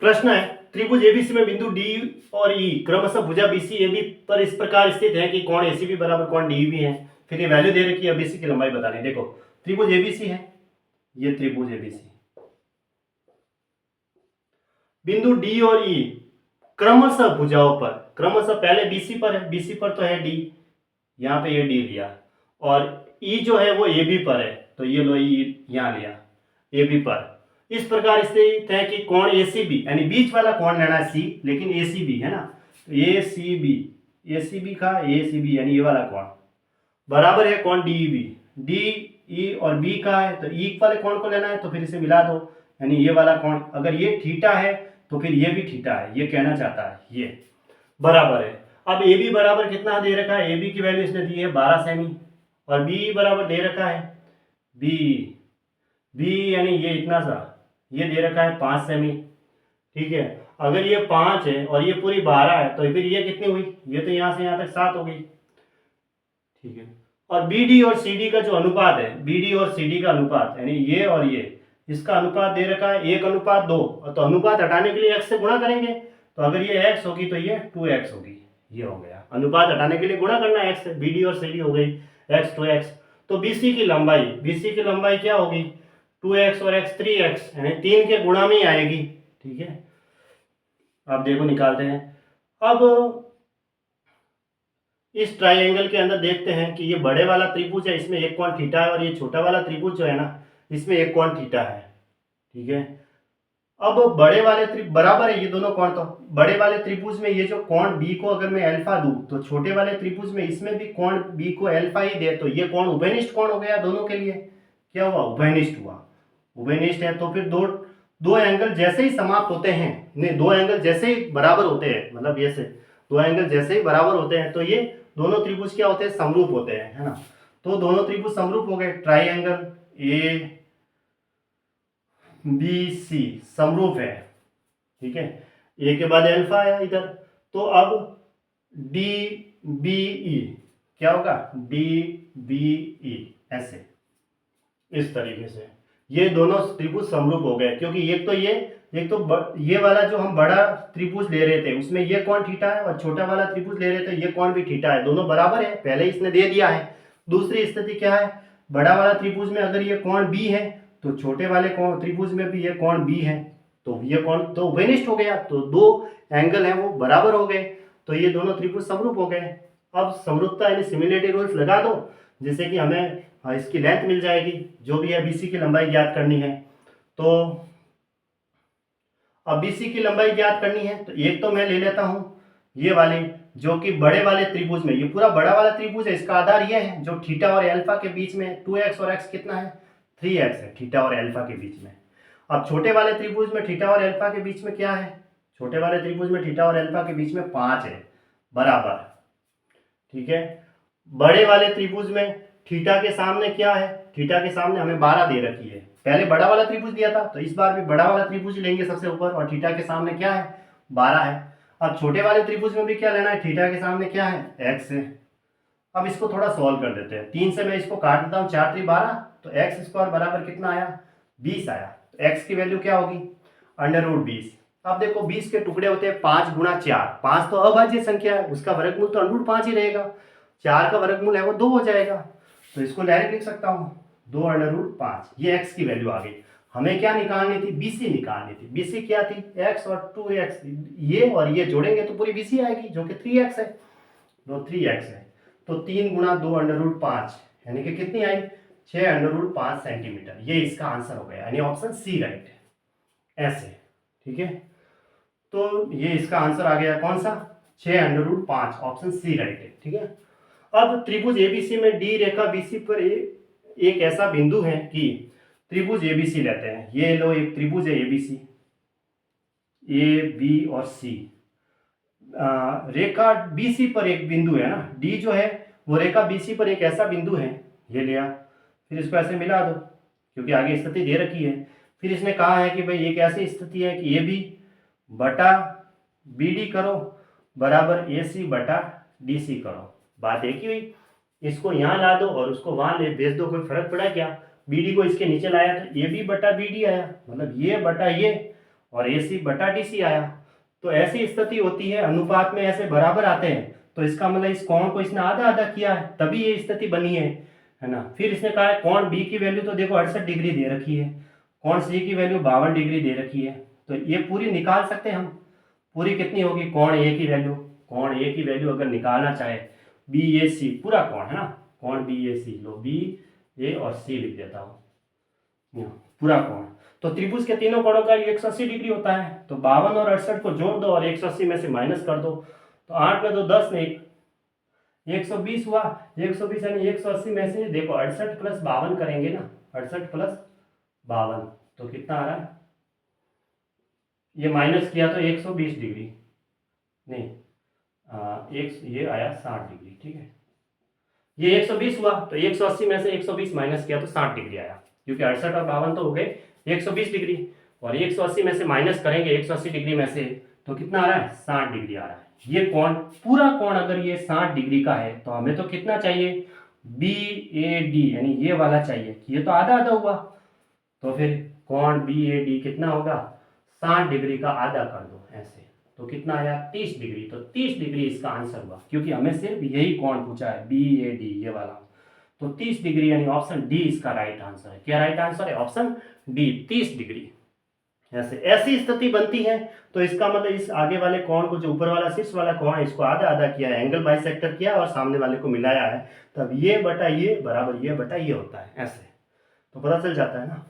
प्रश्न है, त्रिभुज एबीसी में बिंदु डी और ई क्रमशः भुजा बीसी एबी पर इस प्रकार स्थित है कि कोण एसीबी बराबर कोण डीईबी है। फिर ये वैल्यू दे रखी है, बीसी की लंबाई बतानी है। देखो त्रिभुज एबीसी है, ये त्रिभुज एबीसी, बिंदु डी और ई क्रमशः भुजाओं पर, क्रमशः पहले बीसी पर है, बीसी पर तो है डी, यहाँ पे ये डी लिया, और ई जो है वो ए बी पर है, तो ये लो ई यहाँ लिया ए बी पर। इस प्रकार स्थित है कि कोण ए सी बी, यानी बीच वाला कोण लेना है सी, लेकिन ए सी बी है ना, तो ए सी बी का ए सी बी यानी ये वाला कोण बराबर है कोण डी बी, डी ई और बी का है, तो ई वाले कोण को लेना है, तो फिर इसे मिला दो, यानी ये वाला कोण, अगर ये थीटा है तो फिर ये भी थीटा है, ये कहना चाहता है, ये बराबर है। अब ए बी बराबर कितना दे रखा है, ए बी की वैल्यू इसने दी है 12 सेमी, और बी बराबर दे रखा है बी यानी ये इतना सा, ये दे रखा है 5 सेमी, ठीक है। अगर ये 5 है और ये पूरी 12 है, तो फिर ये कितनी हुई, ये तो यहाँ से यहाँ तक 7 हो गई, ठीक है। और बी डी और सी डी का जो अनुपात है, बी डी और सी डी का अनुपात यानी ये और ये, इसका अनुपात दे रखा है 1:2, तो अनुपात हटाने के लिए x से गुणा करेंगे, तो अगर ये x होगी तो ये 2x होगी, ये हो गया। अनुपात हटाने के लिए गुणा करना है x से, बी डी और सी डी हो गई x 2x, तो BC की लंबाई क्या होगी 2x और x 3x, यानी 3 के गुणा में ही आएगी, ठीक है। अब देखो निकालते हैं। अब इस ट्राइंगल के अंदर देखते हैं कि ये बड़े वाला त्रिभुज है, इसमें एक कोण थीटा है, और ये छोटा वाला त्रिभुज जो है ना, इसमें एक कोण थीटा है, ठीक है। अब बड़े वाले बराबर है ये दोनों कोण, तो बड़े वाले त्रिभुज में ये जो कोण बी को अगर मैं अल्फा दूं, तो छोटे वाले त्रिभुज में इसमें भी कोण बी को अल्फा ही दे, तो ये कोण उभयनिष्ठ कोण हो गया दोनों के लिए। क्या हुआ, उभयनिष्ठ हुआ, उभयनिष्ठ है, तो फिर दो एंगल जैसे ही समाप्त होते हैं, नहीं दो एंगल जैसे ही बराबर होते हैं, मतलब ये से दो एंगल जैसे ही बराबर होते हैं, तो ये दोनों त्रिभुज क्या होते हैं, समरूप होते हैं, है ना। तो दोनों त्रिभुज समरूप हो गए, ट्राइंगल ए बी सी समरूप है, ठीक है। ए के बाद अल्फा आया इधर, तो अब डी बी ई क्या होगा, डी बी ई, ऐसे इस तरीके से ये दोनों त्रिभुज समरूप हो गए, क्योंकि एक तो ये वाला जो हम बड़ा त्रिभुज ले रहे थे उसमें ये कोण थीटा है, और छोटा वाला त्रिभुज ले रहे थे ये कोण भी थीटा है, दोनों बराबर है, पहले इसने दे दिया है। दूसरी स्थिति क्या है, बड़ा वाला त्रिभुज में अगर ये कोण बी है, तो छोटे वाले कोण त्रिभुज में भी ये कोण बी है, तो ये कोण तो उभयनिष्ठ हो गया, तो दो एंगल हैं वो बराबर हो गए, तो ये दोनों त्रिभुज समरूप हो गए। अब समरूपता यानी सिमिलरिटी रूल्स लगा दो, जिससे कि हमें इसकी लेंथ मिल जाएगी, जो भी है बीसी की लंबाई ज्ञात करनी है। तो अब बीसी की लंबाई ज्ञात करनी है, तो एक तो मैं ले लेता हूं ये वाली, जो कि बड़े वाले त्रिभुज में, ये पूरा बड़ा वाला त्रिभुज है, इसका आधार ये है जो थीटा और अल्फा के बीच में 2x और x कितना है 3x है, थीटा और अल्फा के बीच में। अब छोटे वाले त्रिभुज में थीटा और अल्फा के बीच में क्या है, छोटे वाले त्रिभुज में थीटा और अल्फा के बीच में 5 है, बराबर, ठीक है। बड़े वाले त्रिभुज में थीटा के सामने क्या है, थीटा के सामने हमें 12 दे रखी है, पहले बड़ा वाला त्रिभुज दिया था, तो इस बार भी बड़ा वाला त्रिभुज लेंगे सबसे ऊपर, और थीटा के सामने क्या है 12 है। अब छोटे वाले त्रिभुज में भी क्या लेना है, थीटा के सामने क्या है x है। अब इसको थोड़ा सॉल्व कर देते हैं, 3 से मैं इसको काट देता हूँ, 4 3 12, तो x स्क्वायर बराबर कितना आया 20 आया, तो x की वैल्यू क्या होगी √20। अब देखो 20 के टुकड़े होते हैं 5 गुणा 4, 5 तो अभाज्य संख्या है, उसका वर्गमूल तो √5 ही रहेगा, 4 का वर्गमूल है वो 2 हो जाएगा, तो इसको डायरेक्ट लिख सकता हूँ 2√5, ये x की वैल्यू आ गई। हमें क्या निकालनी थी, BC निकालनी थी, BC क्या थी x और 2x, ये और ये जोड़ेंगे तो पूरी BC आएगी जो कि 3x है, तो 3x है, तो 3 गुणा 2√5 यानी कि कितनी आई 6√5 सेंटीमीटर, ये इसका आंसर हो गया, यानी ऑप्शन सी राइट है, ऐसे, ठीक है। तो ये इसका आंसर आ गया कौन सा 6√5, ऑप्शन सी राइट है, ठीक है। अब त्रिभुज एबीसी में डी रेखा बीसी पर एक ऐसा बिंदु है कि त्रिभुज एबीसी लेते हैं, ये लो एक त्रिभुज है एबीसी, ए बी और सी, रेखा बीसी पर एक बिंदु है ना, डी जो है वो रेखा बीसी पर एक ऐसा बिंदु है, ये लिया, फिर इसको ऐसे मिला दो क्योंकि आगे स्थिति दे रखी है। फिर इसने कहा है कि भाई एक ऐसी स्थिति है कि ए बी बटा बी डी करो बराबर ए सी बटा डी सी करो, बात एक ही हुई। इसको यहाँ ला दो और उसको वहाँ ले भेज दो, कोई फर्क पड़ा क्या, बी डी को इसके नीचे लाया तो ए बी बटा बी डी आया, मतलब ये बटा ये, और AC बटा DC आया। तो ऐसी स्थिति होती है, अनुपात में ऐसे बराबर आते हैं, तो इसका मतलब इस कोण को इसने आधा आधा किया है, तभी ये स्थिति बनी है ना। फिर इसने कहा है कोण B की वैल्यू तो देखो 68 डिग्री दे रखी है, कोण C की वैल्यू 52 डिग्री दे रखी है, तो ये पूरी निकाल सकते हैं हम। पूरी कितनी होगी कोण A की वैल्यू, कोण A की वैल्यू अगर निकालना चाहे, BAC पूरा कोण है ना, कोण BAC, लो BA और C लिख देता हूँ, पूरा कोण। तो त्रिभुज के तीनों कोणों का 180 डिग्री होता है, तो 52 और 68 को जोड़ दो और 180 में से माइनस कर दो, तो 8 में 2 10 नहीं 120 हुआ। 120 यानी 180 में से देखो 68 प्लस 52 करेंगे ना, 68 प्लस 52 तो कितना आ रहा है, ये माइनस किया तो 120 डिग्री नहीं, ये आया 60 डिग्री, ठीक है। ये 120 हुआ तो 180 में से 120 माइनस किया तो 60 डिग्री आया, क्योंकि 68 और 52 तो हो गए 120 डिग्री, और 180 में से माइनस करेंगे 180 डिग्री में से, तो कितना आ रहा है 60 डिग्री आ रहा है। ये कोण, पूरा कोण अगर ये 60 डिग्री का है तो हमें तो कितना चाहिए, BAD यानी ये वाला चाहिए, ये तो आधा आधा हुआ, तो फिर कोण BAD कितना होगा, 60 डिग्री का आधा कर दो ऐसे, तो कितना आया 30 डिग्री। तो 30 डिग्री इसका आंसर हुआ, क्योंकि हमें सिर्फ यही कोण पूछा है BAD ये वाला, तो 30 डिग्री यानी ऑप्शन डी इसका राइट आंसर है। क्या राइट आंसर है, ऑप्शन डी 30 डिग्री। ऐसे ऐसी स्थिति बनती है, तो इसका मतलब इस आगे वाले कोण को, जो ऊपर वाला शीर्ष वाला कोण है, इसको आधा आधा किया है, एंगल बाइसेक्टर किया और सामने वाले को मिलाया है, तब ये बटा ये बराबर ये बटा ये होता है, ऐसे तो पता चल जाता है ना।